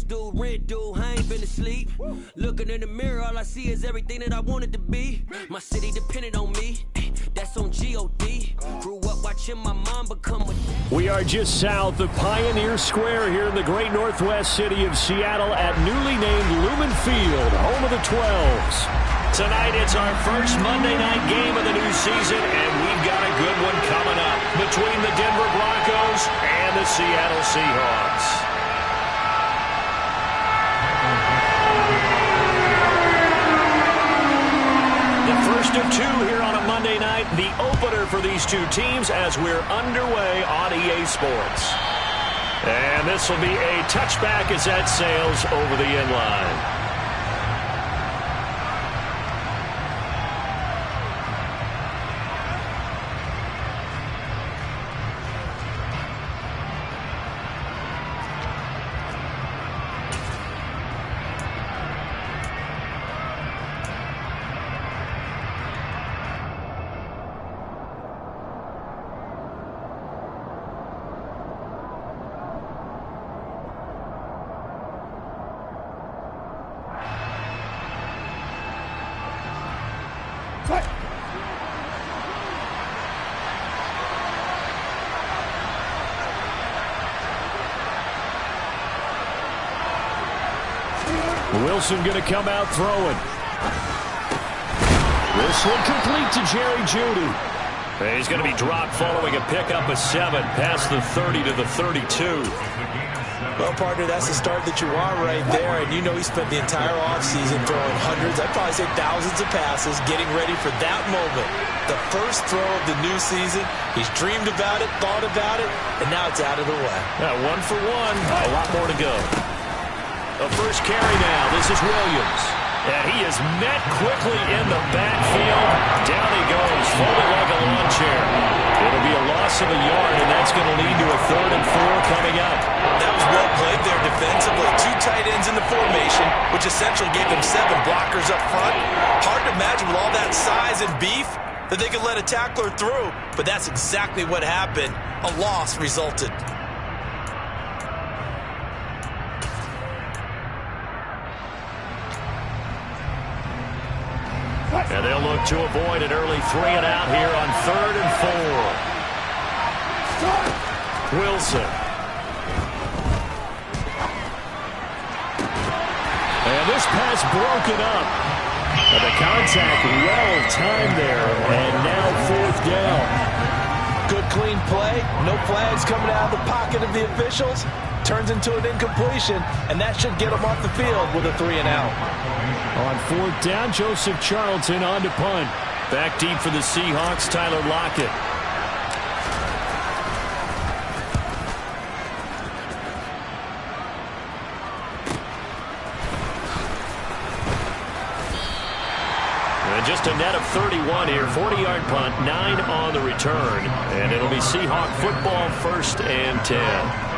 due, rent due, I ain't been asleep. Looking in the mirror, all I see is everything that I wanted to be. My city depended on me, that's on G.O.D. Grew up watching my mom become a... We are just south of Pioneer Square here in the great northwest city of Seattle at newly named Lumen Field, home of the 12s. Tonight it's our first Monday night game of the new season, and we've got a good one coming up between the Denver Broncos and the Seattle Seahawks. First of two here on a Monday night, the opener for these two teams as we're underway on EA Sports. And this will be a touchback as that sails over the end line. Wilson going to come out throwing. This one complete to Jerry Jeudy. He's going to be dropped following a pickup of 7 past the 30 to the 32. Well, partner, that's the start that you want right there. And you know he spent the entire offseason throwing hundreds, I'd probably say thousands of passes, getting ready for that moment. The first throw of the new season. He's dreamed about it, thought about it, and now it's out of the way. 1 for 1. A lot more to go. The first carry now. This is Williams. And he is met quickly in the backfield. Down he goes, folded like a lawn chair. It'll be a loss of a yard, and that's going to lead to a 3rd and 4 coming up. That was well played there defensively. 2 tight ends in the formation, which essentially gave them 7 blockers up front. Hard to imagine with all that size and beef that they could let a tackler through. But that's exactly what happened. A loss resulted. And they'll look to avoid an early 3-and-out here on 3rd and 4. Wilson. And this pass broken up. And the contact well timed there. And now 4th down. Good clean play. No flags coming out of the pocket of the officials. Turns into an incompletion. And that should get them off the field with a 3-and-out. On 4th down, Joseph Charlton on to punt. Back deep for the Seahawks, Tyler Lockett. And just a net of 31 here. 40-yard punt, 9 on the return. And it'll be Seahawk football, 1st and 10.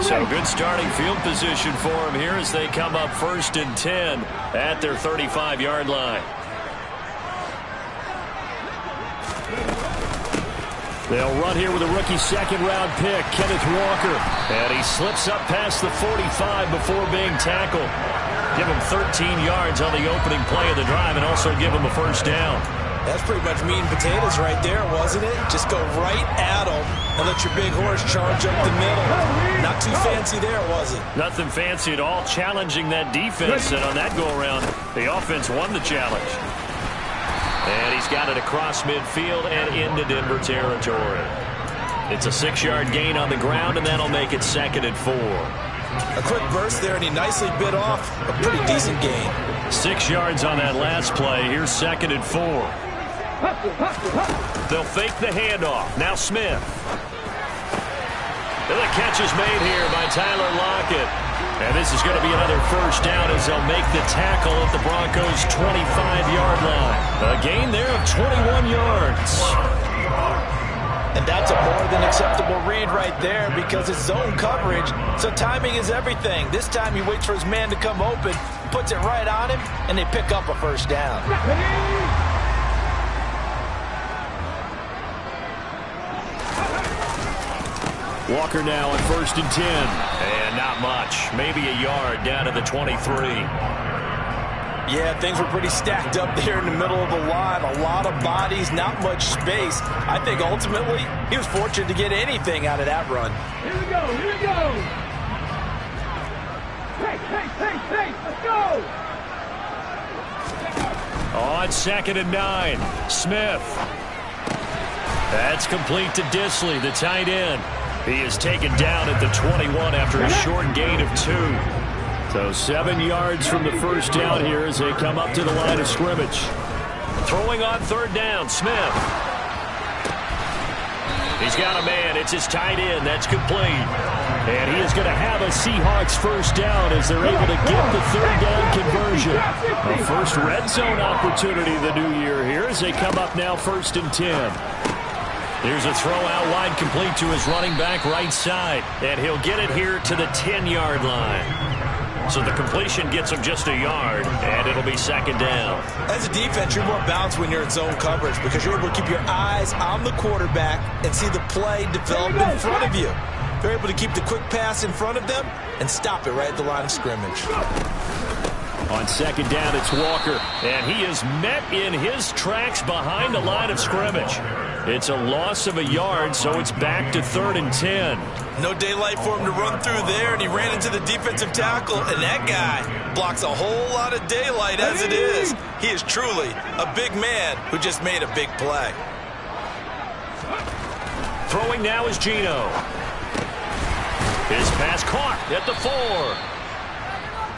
So good starting field position for him here as they come up 1st and 10 at their 35-yard line. They'll run here with a rookie 2nd-round pick, Kenneth Walker. And he slips up past the 45 before being tackled. Give him 13 yards on the opening play of the drive and also give him a 1st down. That's pretty much meat and potatoes right there, wasn't it? Just go right at them and let your big horse charge up the middle. Not too fancy there, was it? Nothing fancy at all, challenging that defense. And on that go-around, the offense won the challenge. And he's got it across midfield and into Denver territory. It's a 6-yard gain on the ground, and that'll make it 2nd and 4. A quick burst there, and he nicely bit off a pretty decent gain. 6 yards on that last play. Here's 2nd and 4. They'll fake the handoff. Now Smith. And the catch is made here by Tyler Lockett. And this is going to be another 1st down as they'll make the tackle at the Broncos' 25-yard line. A gain there of 21 yards. And that's a more than acceptable read right there because it's zone coverage, so timing is everything. This time he waits for his man to come open, puts it right on him, and they pick up a first down. Walker now at 1st and 10. And not much. Maybe a yard down to the 23. Yeah, things were pretty stacked up there in the middle of the line. A lot of bodies, not much space. I think ultimately he was fortunate to get anything out of that run. Here we go, here we go. Hey, let's go. On 2nd and 9, Smith. That's complete to Disley, the tight end. He is taken down at the 21 after a short gain of 2. So 7 yards from the first down here as they come up to the line of scrimmage. Throwing on 3rd down, Smith. He's got a man. It's his tight end. That's complete. And he is going to have a Seahawks first down as they're able to get the 3rd down conversion. A first red zone opportunity the new year here as they come up now 1st and 10. Here's a throw out wide complete to his running back right side. And he'll get it here to the 10-yard line. So the completion gets him just a yard, and it'll be 2nd down. As a defense, you're more balanced when you're in zone coverage because you're able to keep your eyes on the quarterback and see the play develop in front of you. They're able to keep the quick pass in front of them and stop it right at the line of scrimmage. On 2nd down, it's Walker, and he is met in his tracks behind the line of scrimmage. It's a loss of a yard, so it's back to 3rd and 10. No daylight for him to run through there, and he ran into the defensive tackle, and that guy blocks a whole lot of daylight as it is. He is truly a big man who just made a big play. Throwing now is Geno. His pass caught at the 4.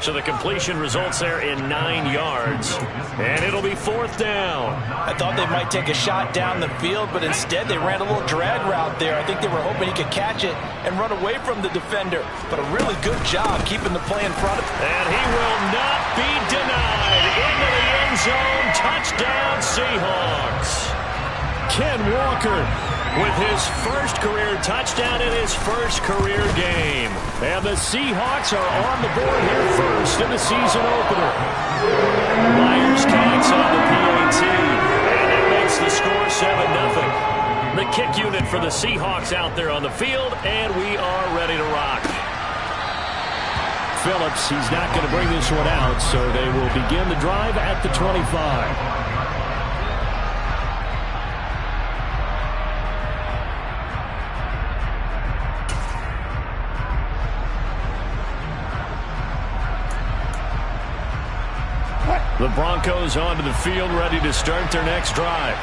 So the completion results there in 9 yards. And it'll be 4th down. I thought they might take a shot down the field, but instead they ran a little drag route there. I think they were hoping he could catch it and run away from the defender. But a really good job keeping the play in front of him. And he will not be denied. Into the end zone. Touchdown, Seahawks. Ken Walker with his first career touchdown in his first career game. And the Seahawks are on the board here first in the season opener. Myers kicks on the PAT, and it makes the score 7-0. The kick unit for the Seahawks out there on the field, and we are ready to rock. Phillips, he's not going to bring this one out, so they will begin the drive at the 25. The Broncos onto the field, ready to start their next drive.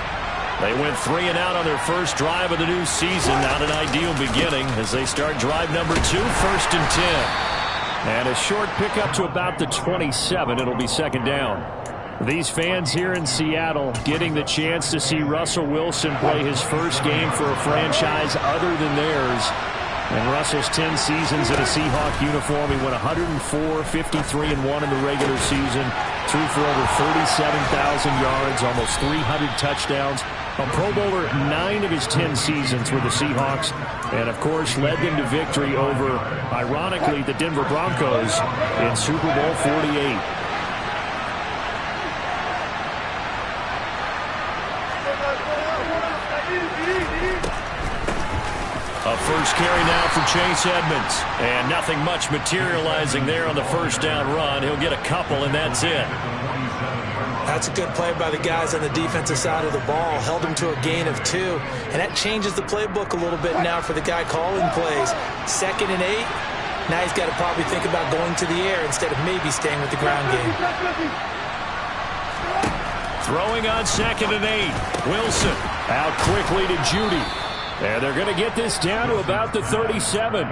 They went 3 and out on their first drive of the new season. Not an ideal beginning as they start drive number 2, 1st and 10. And a short pickup to about the 27. It'll be 2nd down. These fans here in Seattle getting the chance to see Russell Wilson play his first game for a franchise other than theirs. And Russell's 10 seasons in a Seahawk uniform. He went 104, 53-1 in the regular season. Threw for over 37,000 yards, almost 300 touchdowns. A Pro Bowler 9 of his 10 seasons with the Seahawks. And, of course, led them to victory over, ironically, the Denver Broncos in Super Bowl 48. A first carry now for Chase Edmonds. And nothing much materializing there on the first down run. He'll get a couple, and that's it. That's a good play by the guys on the defensive side of the ball. Held him to a gain of 2. And that changes the playbook a little bit now for the guy calling plays. 2nd and 8. Now he's got to probably think about going to the air instead of maybe staying with the ground game. Throwing on 2nd and 8. Wilson out quickly to Judy. And they're going to get this down to about the 37.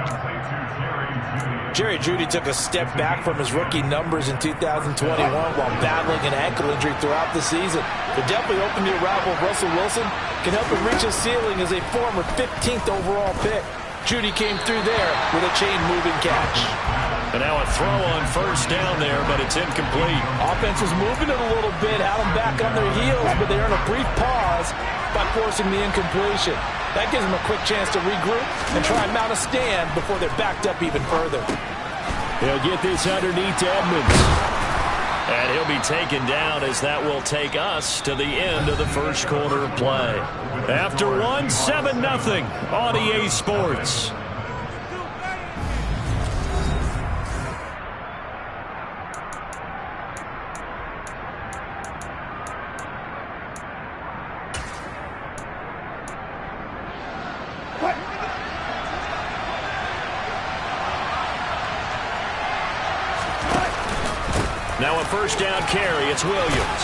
Jerry Jeudy took a step back from his rookie numbers in 2021 while battling an ankle injury throughout the season. They're definitely hoping the arrival of Russell Wilson can help him reach his ceiling as a former 15th overall pick. Jeudy came through there with a chain-moving catch. And now a throw on first down there, but it's incomplete. Offense was moving it a little bit, had them back on their heels, but they earn a brief pause. by forcing the incompletion. That gives them a quick chance to regroup and try and mount a stand before they're backed up even further. He'll get this underneath to Edmonds. And he'll be taken down as that will take us to the end of the first quarter of play. After one, 7-0 on EA Sports. Now a first down carry, it's Williams.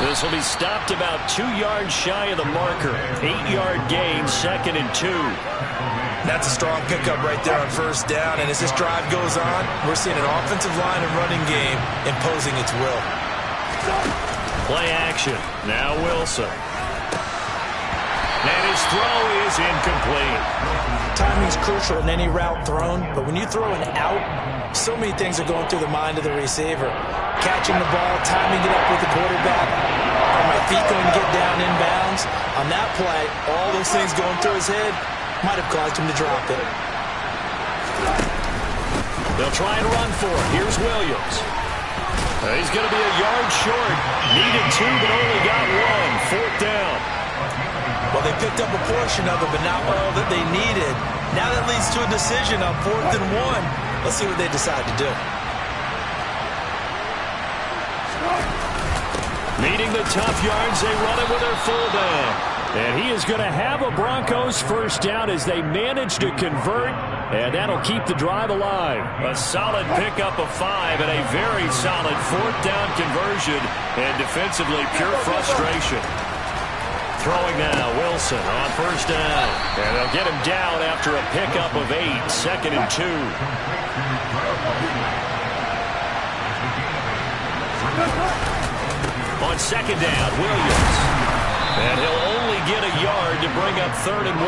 This will be stopped about 2 yards shy of the marker. 8-yard gain, 2nd and 2. That's a strong pickup right there on first down, and as this drive goes on, we're seeing an offensive line and running game imposing its will. Play action, now Wilson. And his throw is incomplete. Timing's crucial in any route thrown, but when you throw an out, so many things are going through the mind of the receiver. Catching the ball, timing it up with the quarterback. Are my feet going to get down inbounds? On that play, all those things going through his head might have caused him to drop it. They'll try and run for it. Here's Williams. He's going to be a yard short. Needed 2, but only got 1. 4th down. Well, they picked up a portion of it, but not all that they needed. Now that leads to a decision on 4th and 1. Let's see what they decide to do. Needing the tough yards, they run it with their fullback. And he is going to have a Broncos first down as they manage to convert, and that'll keep the drive alive. A solid pickup of 5 and a very solid 4th down conversion, and defensively pure frustration. Throwing now, Wilson on first down. And they'll get him down after a pickup of 8, 2nd and 2. On second down, Williams. And he'll only get a yard to bring up 3rd and 1.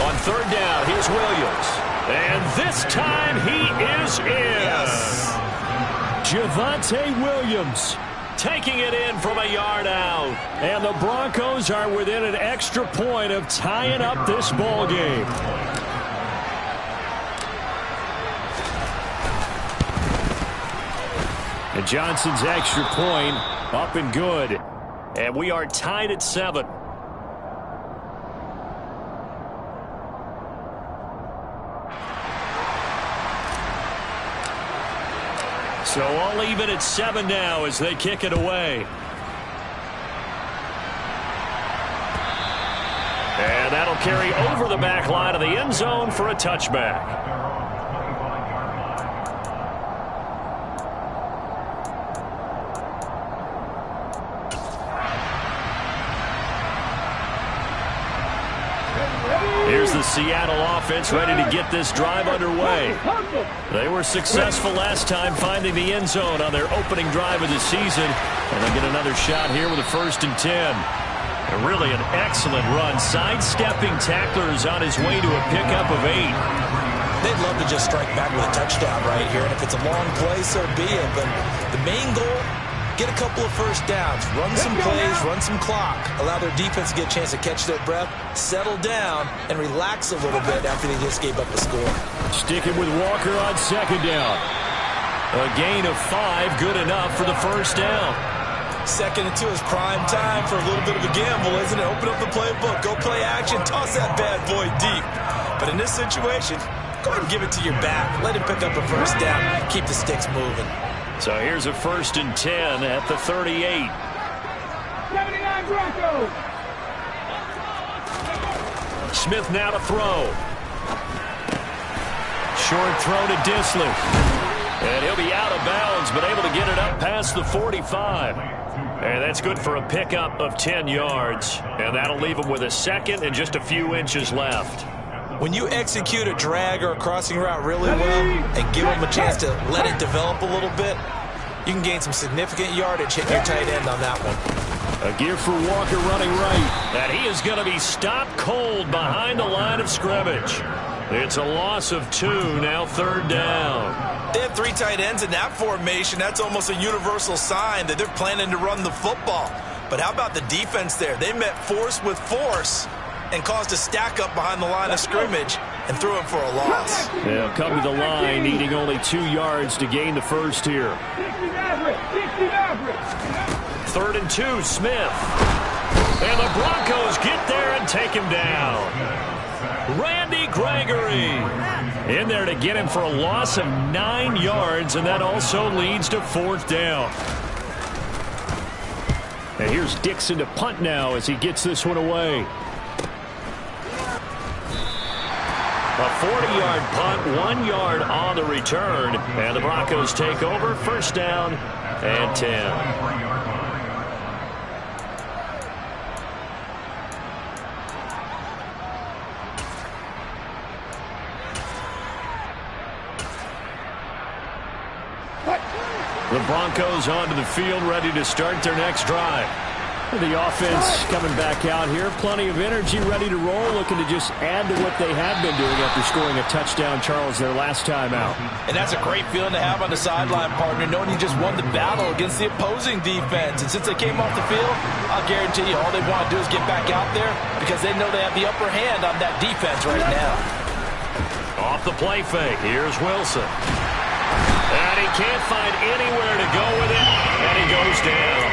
On 3rd down, here's Williams. And this time he is in. Yes. Javonte Williams taking it in from a yard out. And the Broncos are within an extra point of tying up this ball game. And Johnson's extra point up and good. And we are tied at 7. So all even at 7 now as they kick it away. And that'll carry over the back line of the end zone for a touchback. Here's the Seattle offense ready to get this drive underway. They were successful last time finding the end zone on their opening drive of the season. And they'll get another shot here with a 1st and 10. And really an excellent run. Sidestepping tacklers on his way to a pickup of 8. They'd love to just strike back with a touchdown right here. And if it's a long play, so be it. But the main goal, get a couple of first downs, run some plays, run some clock, allow their defense to get a chance to catch their breath, settle down, and relax a little bit after they just gave up a score. Sticking with Walker on second down. A gain of 5, good enough for the first down. 2nd and 2 is prime time for a little bit of a gamble, isn't it? Open up the playbook, go play action, toss that bad boy deep. But in this situation, go ahead and give it to your back. Let him pick up a first down, keep the sticks moving. So here's a 1st and 10 at the 38. 79 Broncos. Smith now to throw. Short throw to Disley. And he'll be out of bounds, but able to get it up past the 45. And that's good for a pickup of 10 yards. And that'll leave him with a 2nd and just a few inches left. When you execute a drag or a crossing route really well and give them a chance to let it develop a little bit, you can gain some significant yardage hitting your tight end on that one. A gear for Walker running right. And he is going to be stopped cold behind the line of scrimmage. It's a loss of 2, now 3rd down. They have 3 tight ends in that formation. That's almost a universal sign that they're planning to run the football. But how about the defense there? They met force with force and caused a stack up behind the line of scrimmage and threw him for a loss. They'll come to the line, needing only 2 yards to gain the first here. 3rd and 2, Smith. And the Broncos get there and take him down. Randy Gregory in there to get him for a loss of 9 yards, and that also leads to 4th down. And here's Dixon to punt now as he gets this one away. A 40-yard punt, 1 yard on the return, and the Broncos take over, 1st down and 10. The Broncos onto the field, ready to start their next drive. The offense coming back out here. Plenty of energy, ready to roll, looking to just add to what they have been doing after scoring a touchdown, Charles, their last time out. And that's a great feeling to have on the sideline, partner, knowing you just won the battle against the opposing defense. And since they came off the field, I'll guarantee you all they want to do is get back out there because they know they have the upper hand on that defense right now. Off the play fake, here's Wilson. And he can't find anywhere to go with it, and he goes down.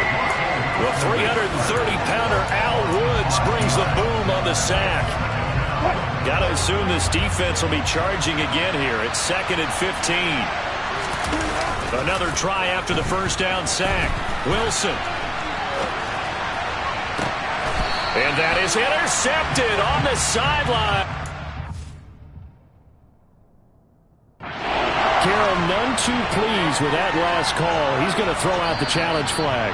The 330-pounder Al Woods brings the boom on the sack. Got to assume this defense will be charging again here. It's 2nd and 15. Another try after the 1st down sack. Wilson. And that is intercepted on the sideline. Carroll, none too pleased with that last call. He's going to throw out the challenge flag.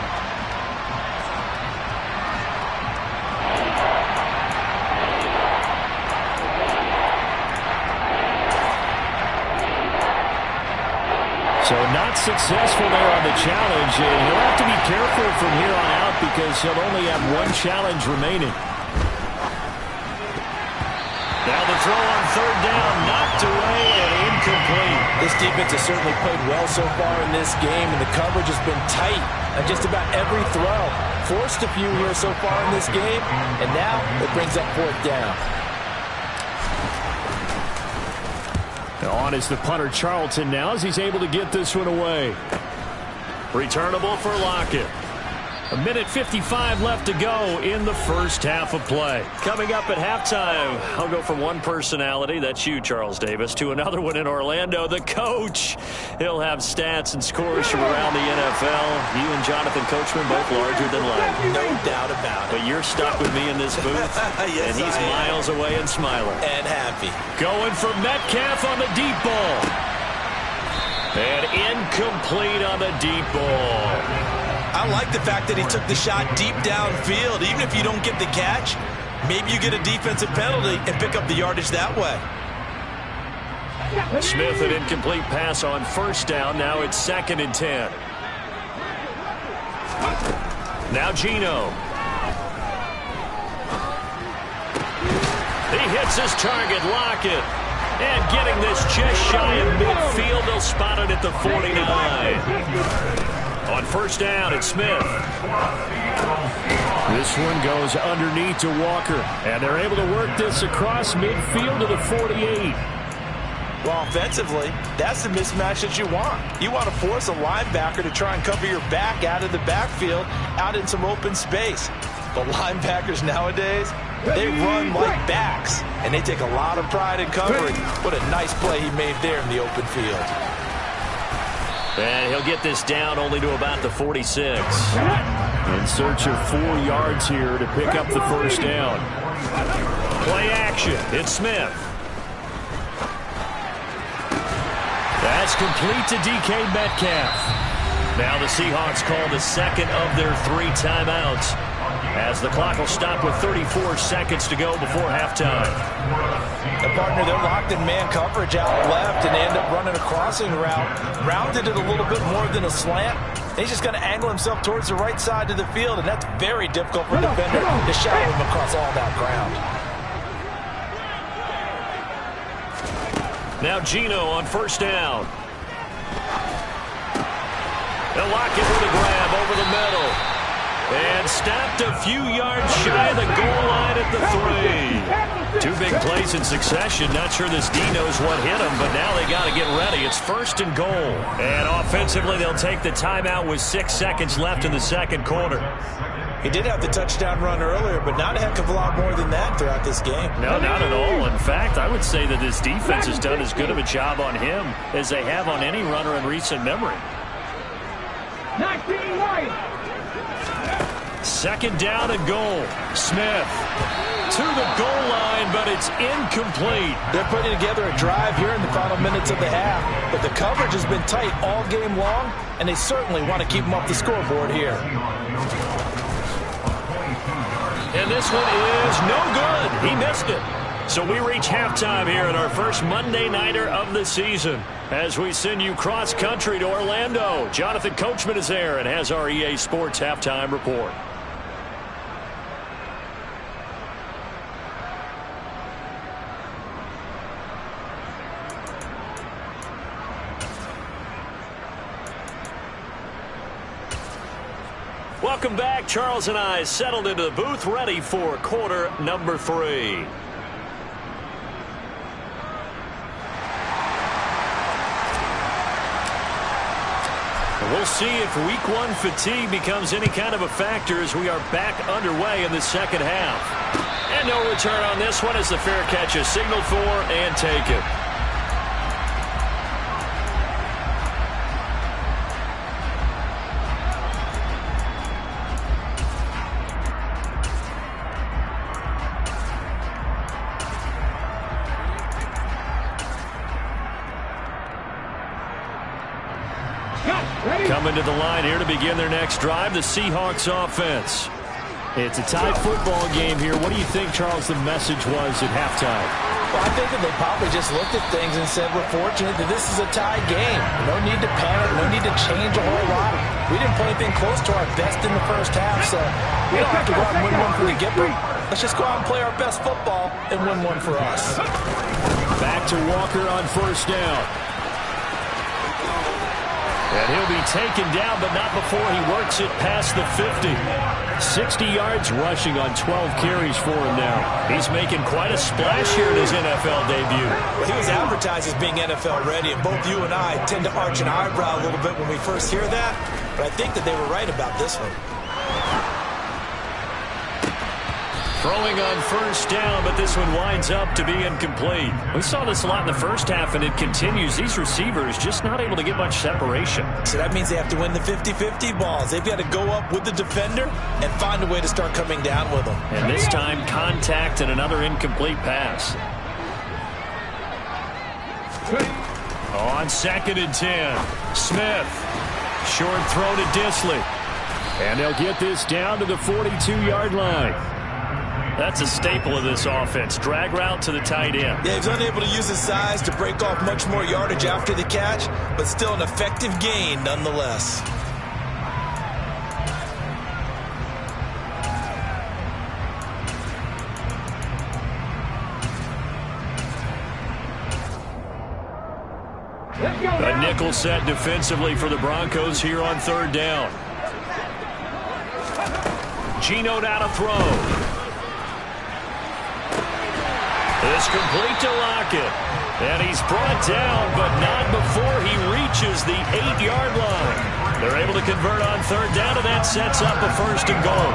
So not successful there on the challenge, and he'll have to be careful from here on out because he'll only have 1 challenge remaining. Now the throw on 3rd down, knocked away and incomplete. This defense has certainly played well so far in this game, and the coverage has been tight on just about every throw. Forced a few here so far in this game, and now it brings up 4th down. On is the punter Charlton now as he's able to get this one away. Returnable for Lockett. 1:55 left to go in the first half of play. Coming up at halftime, I'll go from one personality, that's you, Charles Davis, to another one in Orlando, the coach. He'll have stats and scores from around the NFL. You and Jonathan Coachman both larger than life. No doubt about it. But you're stuck with me in this booth, yes, and he's miles away and smiling. And happy. Going for Metcalf on the deep ball. And incomplete on the deep ball. I like the fact that he took the shot deep downfield. Even if you don't get the catch, maybe you get a defensive penalty and pick up the yardage that way. Smith, an incomplete pass on 1st down. Now it's 2nd and 10. Now Geno. He hits his target, Lockett. And getting this just shy of midfield, they'll spot it at the 49. On 1st down, it's Smith. This one goes underneath to Walker. And they're able to work this across midfield to the 48. Well, offensively, that's the mismatch that you want. You want to force a linebacker to try and cover your back out of the backfield, out in some open space. But linebackers nowadays, they run like backs, and they take a lot of pride in covering. What a nice play he made there in the open field. And he'll get this down only to about the 46. In search of 4 yards here to pick up the 1st down. Play action. It's Smith. That's complete to DK Metcalf. Now the Seahawks call the 2nd of their 3 timeouts, as the clock will stop with 34 seconds to go before halftime. The partner, they're locked in man coverage out left, and they end up running a crossing route. Rounded it a little bit more than a slant. He's just going to angle himself towards the right side of the field, and that's very difficult for a defender to shadow him across all that ground. Now Gino on first down. They'll lock it with a grab over the middle. And stopped a few yards shy of the goal line at the 3. 2 big plays in succession. Not sure this D knows what hit him, but now they got to get ready. It's first and goal. And offensively, they'll take the timeout with 6 seconds left in the second quarter. He did have the touchdown run earlier, but not a heck of a lot more than that throughout this game. No, not at all. In fact, I would say that this defense has done as good of a job on him as they have on any runner in recent memory. 19 right. Second down and goal. Smith to the goal line, but it's incomplete. They're putting together a drive here in the final minutes of the half, but the coverage has been tight all game long, and they certainly want to keep them off the scoreboard here. And this one is no good. He missed it. So we reach halftime here at our first Monday Nighter of the season as we send you cross-country to Orlando. Jonathan Coachman is there and has our EA Sports halftime report. Welcome back. Charles and I settled into the booth, ready for quarter number 3. We'll see if week 1 fatigue becomes any kind of a factor as we are back underway in the second half. And no return on this one as the fair catch is signaled for and taken. Coming to the line here to begin their next drive, the Seahawks offense. It's a tied football game here. What do you think, Charles, the message was at halftime? Well, I think that they probably just looked at things and said, we're fortunate that this is a tied game. No need to panic, no need to change a whole lot. We didn't play anything close to our best in the first half, so we don't have to go out and win one for the Gipper. Let's just go out and play our best football and win one for us. Back to Walker on first down. And he'll be taken down, but not before he works it past the 50. 60 yards rushing on 12 carries for him now. He's making quite a splash here in his NFL debut. Well, he was advertised as being NFL ready, and both you and I tend to arch an eyebrow a little bit when we first hear that, but I think that they were right about this one. Throwing on first down, but this one winds up to be incomplete. We saw this a lot in the first half, and it continues. These receivers just not able to get much separation. So that means they have to win the 50-50 balls. They've got to go up with the defender and find a way to start coming down with them. And this time, contact and another incomplete pass. On 2nd and 10, Smith. Short throw to Disley. And they'll get this down to the 42-yard line. That's a staple of this offense. Drag route to the tight end. Yeah, he's unable to use his size to break off much more yardage after the catch, but still an effective gain nonetheless. A nickel set defensively for the Broncos here on 3rd down. Gino now to throw. It's complete to Lockett. And he's brought down, but not before he reaches the 8-yard line. They're able to convert on 3rd down, and that sets up a 1st and goal.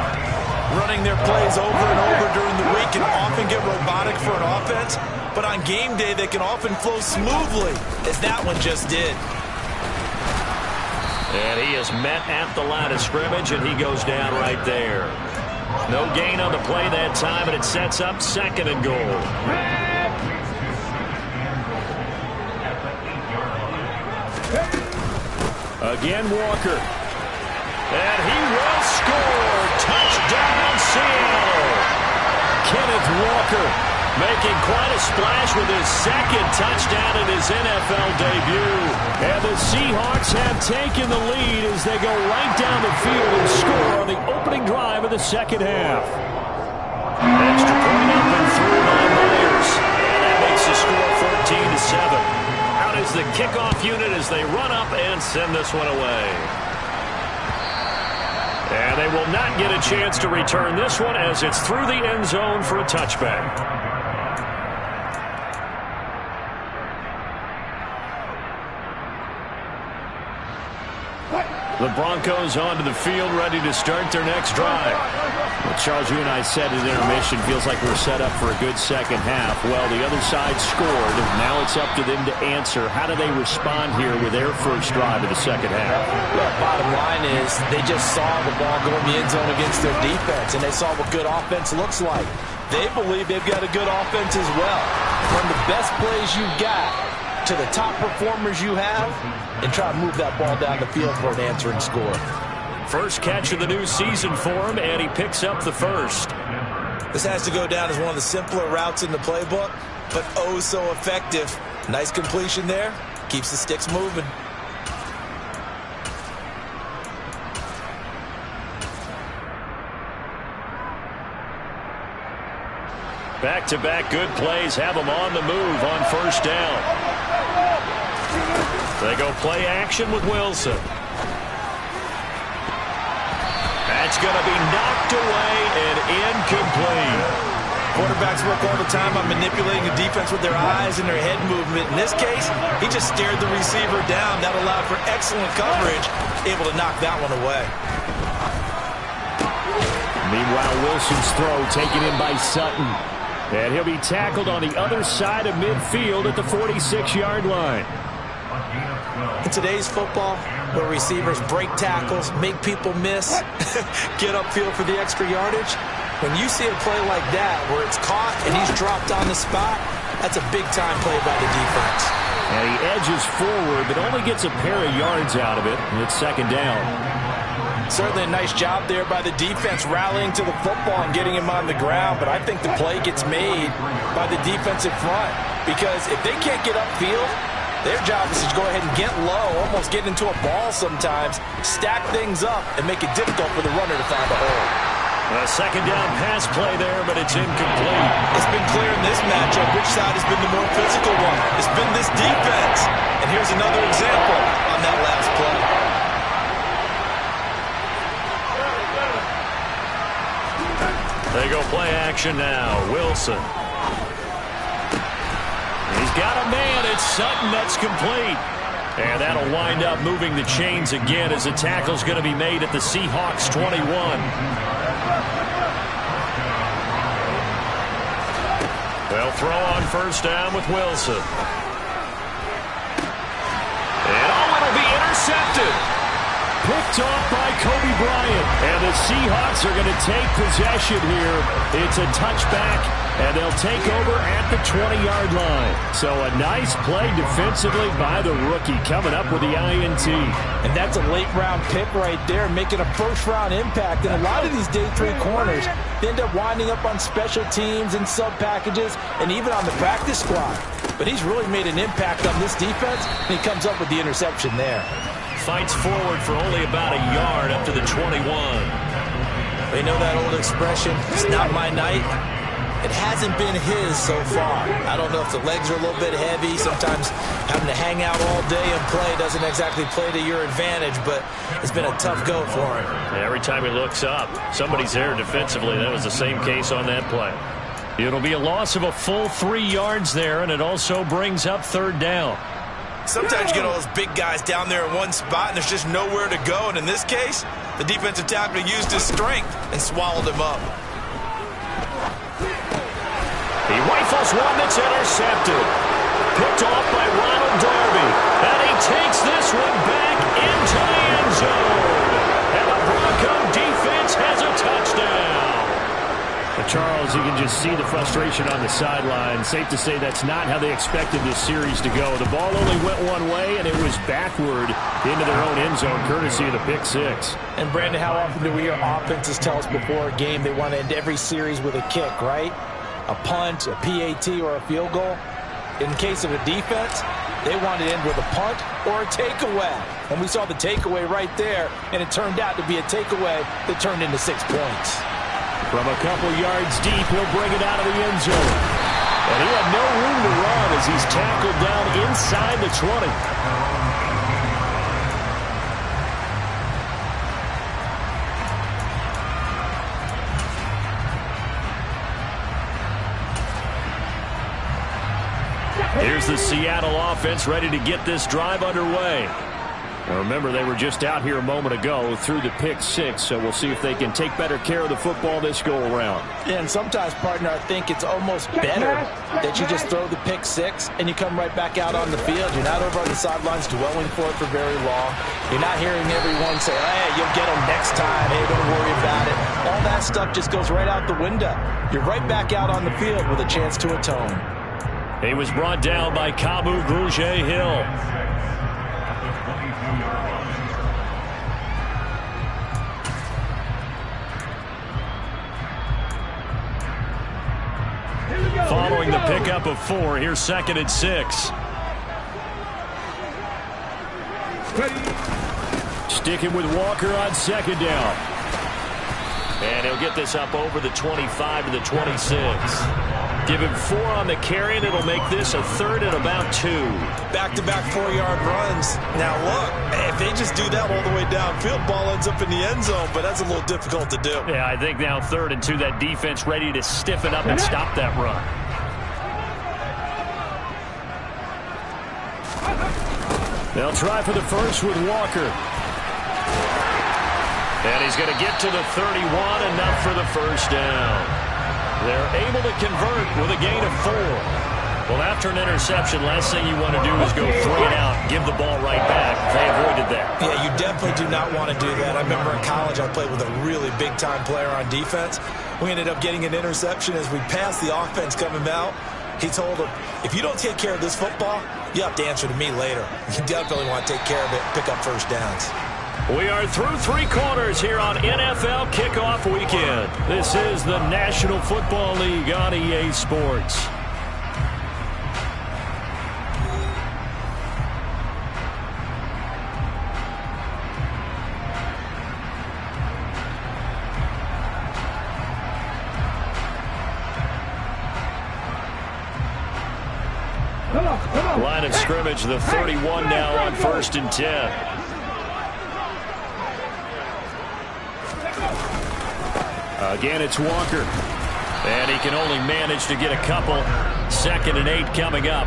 Running their plays over and over during the week can often get robotic for an offense, but on game day they can often flow smoothly, as that one just did. And he is met at the line of scrimmage, and he goes down right there. No gain on the play that time, and it sets up 2nd and goal. Again, Walker. And he will score. Touchdown, Seattle. Kenneth Walker making quite a splash with his 2nd touchdown in his NFL debut. And the Seahawks have taken the lead as they go right down the field and score on the opening drive of the second half. Extra point up and through by Myers. And that makes the score 14-7. 7. Out is the kickoff unit as they run up and send this one away. And they will not get a chance to return this one as it's through the end zone for a touchback. The Broncos onto the field, ready to start their next drive. Well, Charles, you and I said at intermission, feels like we're set up for a good second half. Well, the other side scored. Now it's up to them to answer. How do they respond here with their first drive of the second half? Well, bottom line is they just saw the ball go in the end zone against their defense, and they saw what good offense looks like. They believe they've got a good offense as well. From the best plays you've got to the top performers you have, and try to move that ball down the field for an answering score. First catch of the new season for him, and he picks up the first. This has to go down as one of the simpler routes in the playbook, but oh so effective. Nice completion there. Keeps the sticks moving. Back-to-back good plays have them on the move on first down. They go play action with Wilson. That's going to be knocked away and incomplete. Quarterbacks work all the time on manipulating the defense with their eyes and their head movement. In this case, he just stared the receiver down. That allowed for excellent coverage, able to knock that one away. Meanwhile, Wilson's throw taken in by Sutton. And he'll be tackled on the other side of midfield at the 46-yard line. In today's football, where receivers break tackles, make people miss, get upfield for the extra yardage, when you see a play like that where it's caught and he's dropped on the spot, that's a big-time play by the defense. And he edges forward, but only gets a pair of yards out of it, and it's second down. Certainly a nice job there by the defense rallying to the football and getting him on the ground, but I think the play gets made by the defensive front because if they can't get upfield, their job is to go ahead and get low, almost get into a ball sometimes, stack things up, and make it difficult for the runner to find a hole. A second down pass play there, but it's incomplete. It's been clear in this matchup which side has been the more physical one. It's been this defense. And here's another example on that last play. They go play action now. Wilson. He's got a man. It's Sutton. That's complete. And that'll wind up moving the chains again as the tackle's going to be made at the Seahawks 21. They'll throw on first down with Wilson. And it'll be intercepted. Picked off by Kobe Bryant. And the Seahawks are going to take possession here. It's a touchback, and they'll take over at the 20-yard line. So a nice play defensively by the rookie coming up with the INT. And that's a late-round pick right there, making a first-round impact. And a lot of these day three corners end up winding up on special teams and sub-packages and even on the practice squad. But he's really made an impact on this defense, and he comes up with the interception there. Fights forward for only about a yard up to the 21. They know that old expression, it's not my night. It hasn't been his so far. I don't know if the legs are a little bit heavy. Sometimes having to hang out all day and play doesn't exactly play to your advantage, but it's been a tough go for him. Every time he looks up, somebody's there defensively. That was the same case on that play. It'll be a loss of a full 3 yards there, and it also brings up third down. Sometimes you get all those big guys down there in one spot, and there's just nowhere to go. And in this case, the defensive tackle used his strength and swallowed him up. He rifles one that's intercepted. Picked off by Ronald Darby. And he takes this one back into the end zone. And the Bronco defense has a touchdown. Charles, you can just see the frustration on the sideline. Safe to say that's not how they expected this series to go. The ball only went one way, and it was backward into their own end zone, courtesy of the pick six. And, Brandon, how often do we hear offenses tell us before a game they want to end every series with a kick, right? A punt, a PAT, or a field goal. In case of a defense, they want to end with a punt or a takeaway. And we saw the takeaway right there, and it turned out to be a takeaway that turned into 6 points. From a couple yards deep, he'll bring it out of the end zone. And he had no room to run as he's tackled down inside the 20. Here's the Seattle offense ready to get this drive underway. Now remember, they were just out here a moment ago through the pick six, so we'll see if they can take better care of the football this go-around. Yeah, and sometimes, partner, I think it's almost better that you just throw the pick six and you come right back out on the field. You're not over on the sidelines dwelling for it for very long. You're not hearing everyone say, hey, you'll get them next time. Hey, don't worry about it. All that stuff just goes right out the window. You're right back out on the field with a chance to atone. He was brought down by Kamu Grugier-Hill. Following the pickup of 4, here's 2nd and 6. Sticking with Walker on 2nd down. And he'll get this up over the 25 to the 26. Give him 4 on the carry, and it'll make this a 3rd and about 2. Back-to-back 4-yard runs. Now, look, if they just do that all the way downfield, ball ends up in the end zone, but that's a little difficult to do. Yeah, I think now 3rd and 2, that defense ready to stiffen up and stop that run. They'll try for the first with Walker. And he's going to get to the 31, enough for the first down. They're able to convert with a gain of 4. Well, after an interception, last thing you want to do is go 3 and out, give the ball right back. They avoided that. Yeah, you definitely do not want to do that. I remember in college I played with a really big-time player on defense. We ended up getting an interception as we passed the offense coming out. He told him, if you don't take care of this football, you have to answer to me later. You definitely want to take care of it, pick up first downs. We are through 3 quarters here on NFL Kickoff Weekend. This is the National Football League on EA Sports. Line of scrimmage, the 31 now on 1st and 10. Again, it's Walker. And he can only manage to get a couple. 2nd and 8 coming up.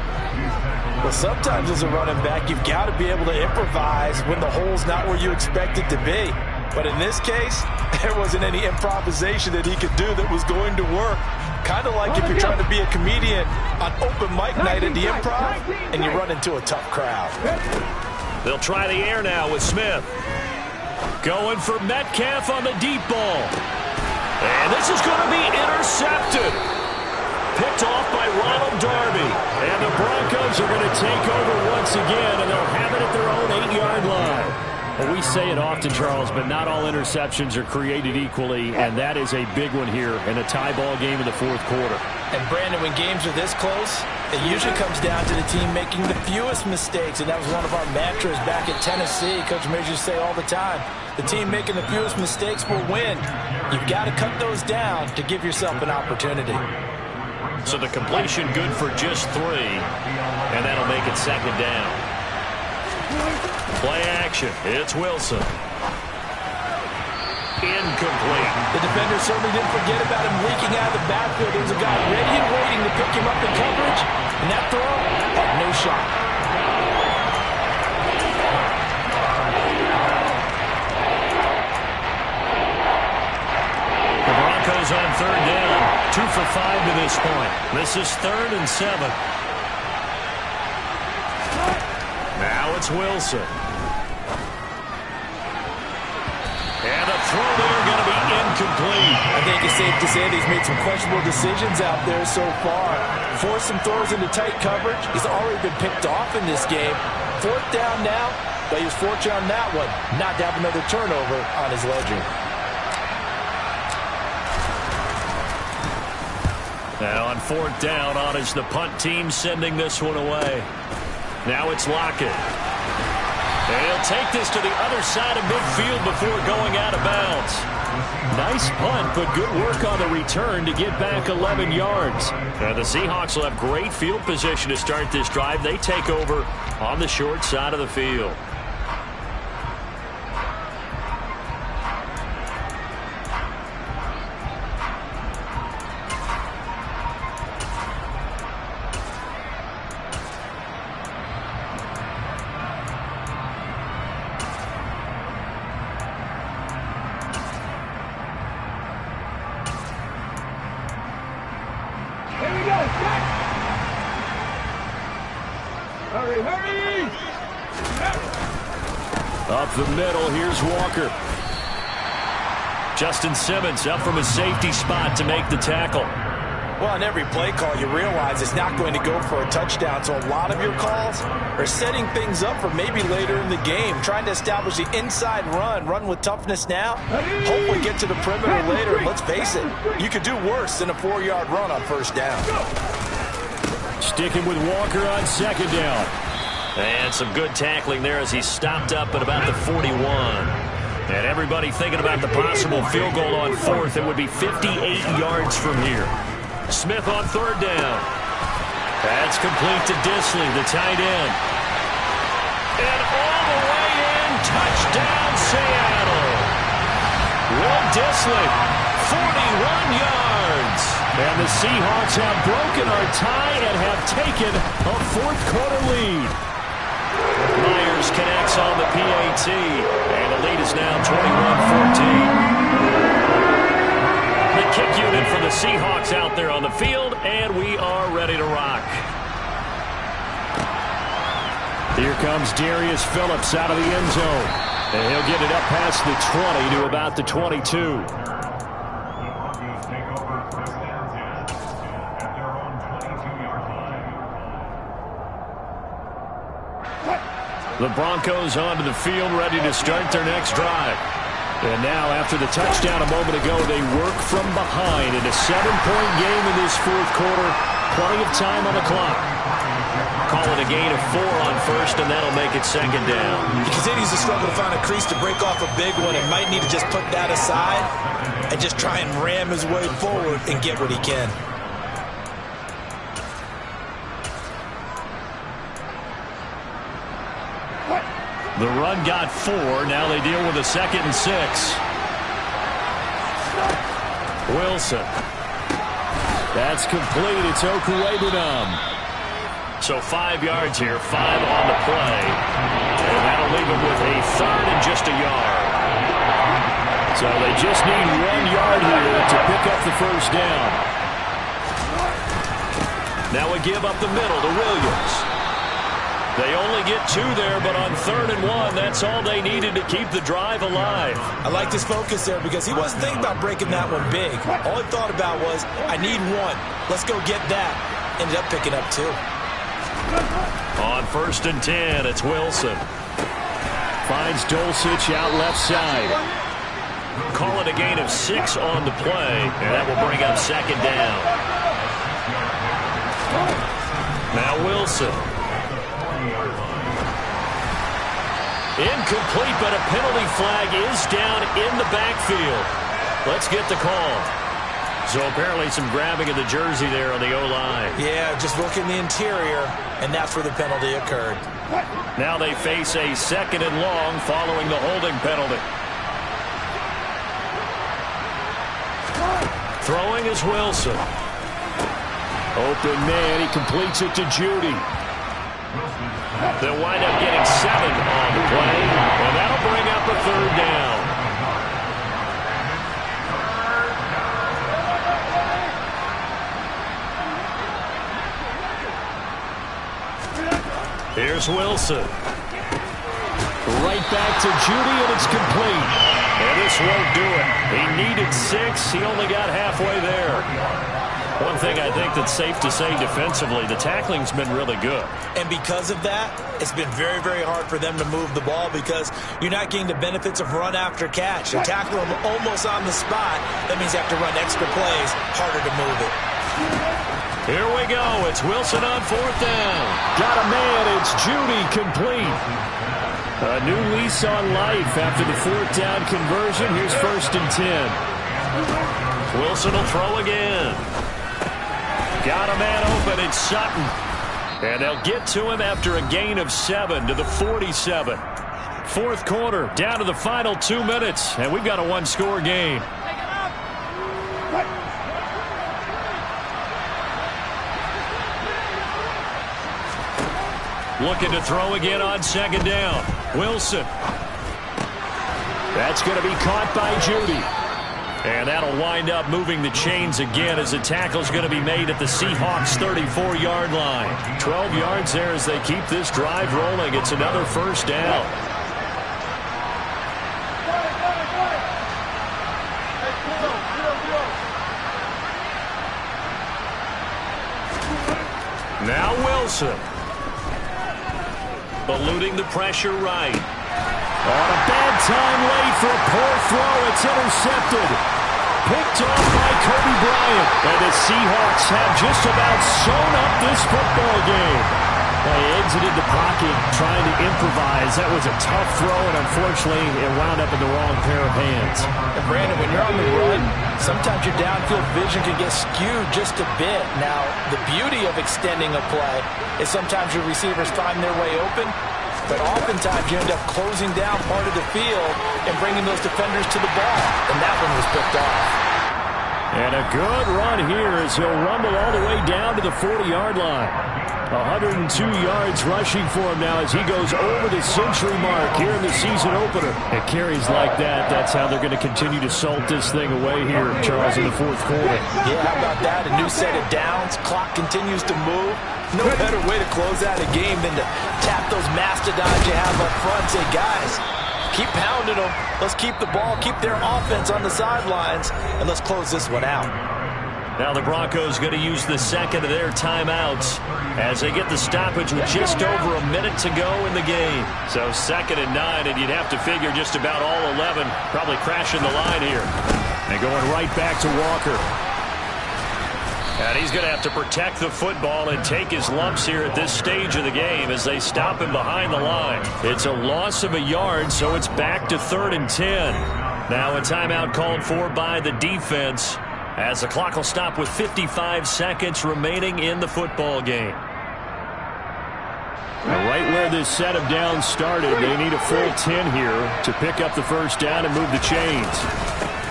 Well, sometimes as a running back, you've got to be able to improvise when the hole's not where you expect it to be. But in this case, there wasn't any improvisation that he could do that was going to work. Kind of like if you're trying to be a comedian on open mic night at the Improv and you run into a tough crowd. They'll try the air now with Smith. Going for Metcalf on the deep ball. And this is going to be intercepted. Picked off by Ronald Darby. And the Broncos are going to take over once again, and they'll have it at their own 8-yard line. Well, we say it often, Charles, but not all interceptions are created equally, and that is a big one here in a tie ball game in the 4th quarter. And, Brandon, when games are this close, it usually comes down to the team making the fewest mistakes, and that was one of our mantras back at Tennessee. Coach Major used to say all the time, the team making the fewest mistakes will win. You've got to cut those down to give yourself an opportunity. So the completion good for just 3, and that'll make it 2nd down. Play action. It's Wilson. Incomplete. The defender certainly didn't forget about him leaking out of the backfield. There was a guy ready and waiting to pick him up in coverage, and that throw had no shot. The Broncos on 3rd down. 2 for 5 to this point. This is 3rd and 7. Now it's Wilson. And the throw there going to be incomplete. I think it's safe to say that he's made some questionable decisions out there so far. Forced some throws into tight coverage. He's already been picked off in this game. 4th down now, but he was fortunate on that one not to have another turnover on his ledger. Now on 4th down, on is the punt team sending this one away. Now it's Lockett. And he'll take this to the other side of midfield before going out of bounds. Nice punt, but good work on the return to get back 11 yards. And the Seahawks will have great field position to start this drive. They take over on the short side of the field. Hurry, hurry! Up the middle, here's Walker. Justin Simmons up from his safety spot to make the tackle. Well, on every play call, you realize it's not going to go for a touchdown, so a lot of your calls are setting things up for maybe later in the game, trying to establish the inside run with toughness now, hopefully get to the perimeter later. Let's face it, you could do worse than a 4-yard run on first down. Sticking with Walker on second down. And some good tackling there as he stopped up at about the 41. And everybody thinking about the possible field goal on fourth. It would be 58 yards from here. Smith on third down. That's complete to Disley, the tight end. And all the way in, touchdown Seattle. Will Disley, 41 yards. And the Seahawks have broken our tie and have taken a fourth-quarter lead. Myers connects on the PAT, and the lead is now 21-14. The kick unit for the Seahawks out there on the field, and we are ready to rock. Here comes Darius Phillips out of the end zone, and he'll get it up past the 20 to about the 22. The Broncos onto the field, ready to start their next drive. And now, after the touchdown a moment ago, they work from behind in a 7-point game in this fourth quarter. Plenty of time on the clock. Call it a gain of 4 on first, and that'll make it second down. He continues to struggle to find a crease to break off a big one, and might need to just put that aside and just try and ram his way forward and get what he can. The run got 4. Now they deal with a 2nd and 6. Wilson. That's complete. It's Okuwebunam. So 5 yards here, 5 on the play. And that'll leave him with a 3rd and just a yard. So they just need 1 yard here to pick up the first down. Now we give up the middle to Williams. They only get 2 there, but on 3rd and 1, that's all they needed to keep the drive alive. I liked his focus there because he wasn't thinking about breaking that one big. All he thought about was, I need 1. Let's go get that. Ended up picking up 2. On 1st and 10, it's Wilson. Finds Dulcich out left side. Call it a gain of 6 on the play, and that will bring up second down. Now Wilson. Incomplete, but a penalty flag is down in the backfield. Let's get the call. So apparently some grabbing of the jersey there on the O-line. Yeah, just working the interior, and that's where the penalty occurred. Now they face a 2nd and long following the holding penalty. Throwing is Wilson. Open man, he completes it to Judy. They'll wind up getting 7 on the play, and that'll bring up a 3rd down. Here's Wilson. Right back to Judy, and it's complete. And this won't do it. He needed 6. He only got halfway there. One thing I think that's safe to say defensively, the tackling's been really good. And because of that, it's been very, very hard for them to move the ball because you're not getting the benefits of run after catch. You tackle them almost on the spot. That means you have to run extra plays, harder to move it. Here we go. It's Wilson on 4th down. Got a man. It's Judy complete. A new lease on life after the 4th down conversion. Here's 1st and 10. Wilson will throw again. Got a man open. It's Sutton. And they'll get to him after a gain of 7 to the 47. 4th quarter, down to the final 2 minutes. And we've got a one-score game. Looking to throw again on 2nd down. Wilson. That's going to be caught by Judy. And that'll wind up moving the chains again as the tackle's going to be made at the Seahawks' 34-yard line. 12 yards there as they keep this drive rolling. It's another 1st down. Now Wilson. Eluding the pressure right. On a bad time late for a poor throw. It's intercepted. Picked off by Kobe Bryant. And the Seahawks have just about sewn up this football game. They exited the pocket trying to improvise. That was a tough throw, and unfortunately, it wound up in the wrong pair of hands. And Brandon, when you're on the run, sometimes your downfield vision can get skewed just a bit. Now, the beauty of extending a play is sometimes your receivers find their way open, but oftentimes you end up closing down part of the field and bringing those defenders to the ball, and that one was picked off. And a good run here as he'll rumble all the way down to the 40-yard line. 102 yards rushing for him now as he goes over the century mark here in the season opener. It carries like that. That's how they're going to continue to salt this thing away here, Charles, in the 4th quarter. Yeah, how about that? A new set of downs. Clock continues to move. No better way to close out a game than to tap those mastodons you have up front. Say, guys, keep pounding them. Let's keep the ball, keep their offense on the sidelines, and let's close this one out. Now the Broncos going to use the second of their timeouts as they get the stoppage with just over a minute to go in the game. So 2nd and 9, and you'd have to figure just about all 11 probably crashing the line here. And going right back to Walker. And he's going to have to protect the football and take his lumps here at this stage of the game as they stop him behind the line. It's a loss of a yard, so it's back to 3rd and 10. Now a timeout called for by the defense as the clock will stop with 55 seconds remaining in the football game. Now right where this set of downs started, they need a full 10 here to pick up the 1st down and move the chains.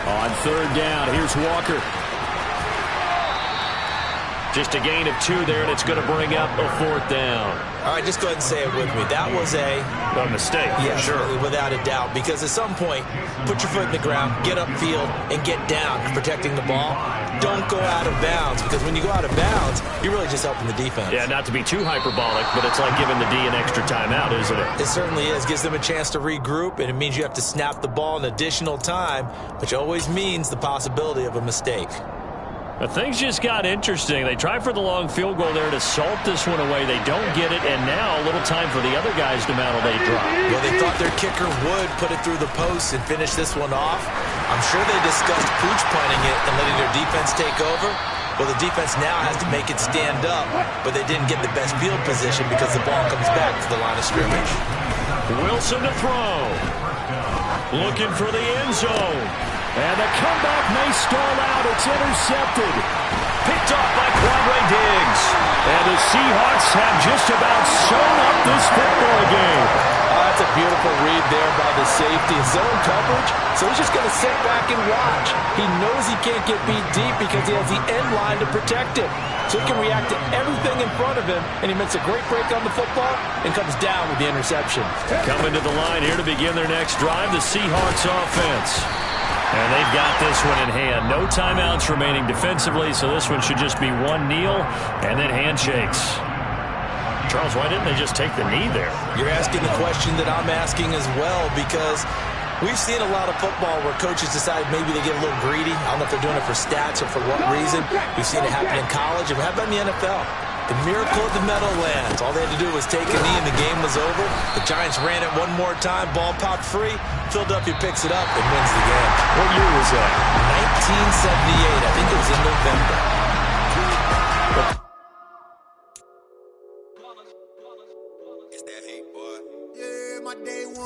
On 3rd down, here's Walker. Just a gain of 2 there, and it's going to bring up a 4th down. All right, just go ahead and say it with me. That was a mistake, yeah, sure. Without a doubt, because at some point, put your foot in the ground, get upfield, and get down, protecting the ball. Don't go out of bounds, because when you go out of bounds, you're really just helping the defense. Yeah, not to be too hyperbolic, but it's like giving the D an extra timeout, isn't it? It certainly is. Gives them a chance to regroup, and it means you have to snap the ball an additional time, which always means the possibility of a mistake. But things just got interesting. They try for the long field goal there to salt this one away. They don't get it, and now a little time for the other guys to mount a late drop. Well, they thought their kicker would put it through the post and finish this one off. I'm sure they discussed pooch punting it and letting their defense take over. Well, the defense now has to make it stand up, but they didn't get the best field position because the ball comes back to the line of scrimmage. Wilson to throw. Looking for the end zone. And the comeback may stall out. It's intercepted. Picked off by Quandre Diggs. And the Seahawks have just about sewn up this football game. That's a beautiful read there by the safety. Zone coverage, so he's just going to sit back and watch. He knows he can't get beat deep because he has the end line to protect him. So he can react to everything in front of him, and he makes a great break on the football and comes down with the interception. Coming to the line here to begin their next drive, the Seahawks offense. And they've got this one in hand. No timeouts remaining defensively, so this one should just be one kneel and then handshakes. Charles, why didn't they just take the knee there? You're asking the question that I'm asking as well, because we've seen a lot of football where coaches decide maybe they get a little greedy. I don't know if they're doing it for stats or for what reason. We've seen it happen in college, and how about in the NFL? The miracle of the Meadowlands. All they had to do was take a knee and the game was over. The Giants ran it one more time. Ball popped free. Philadelphia picks it up and wins the game. What year was that? 1978. I think it was in November. It's that hate, boy. Yeah, my day one.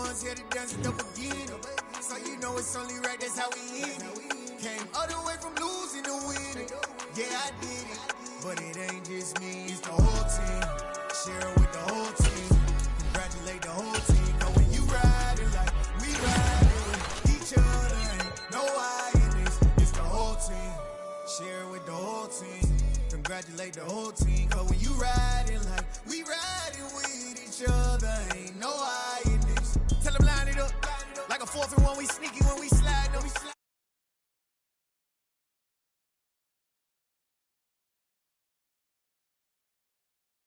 it's only right, that's how we end it. Came all the way from losing to winning. Yeah, I did it, but it ain't just me, it's the whole team. Share it with the whole team. Congratulate the whole team. Cause when you riding like we riding with each other, ain't no I in this, it's the whole team. Share it with the whole team. Congratulate the whole team. Cause when you riding like we riding with each other, ain't no I.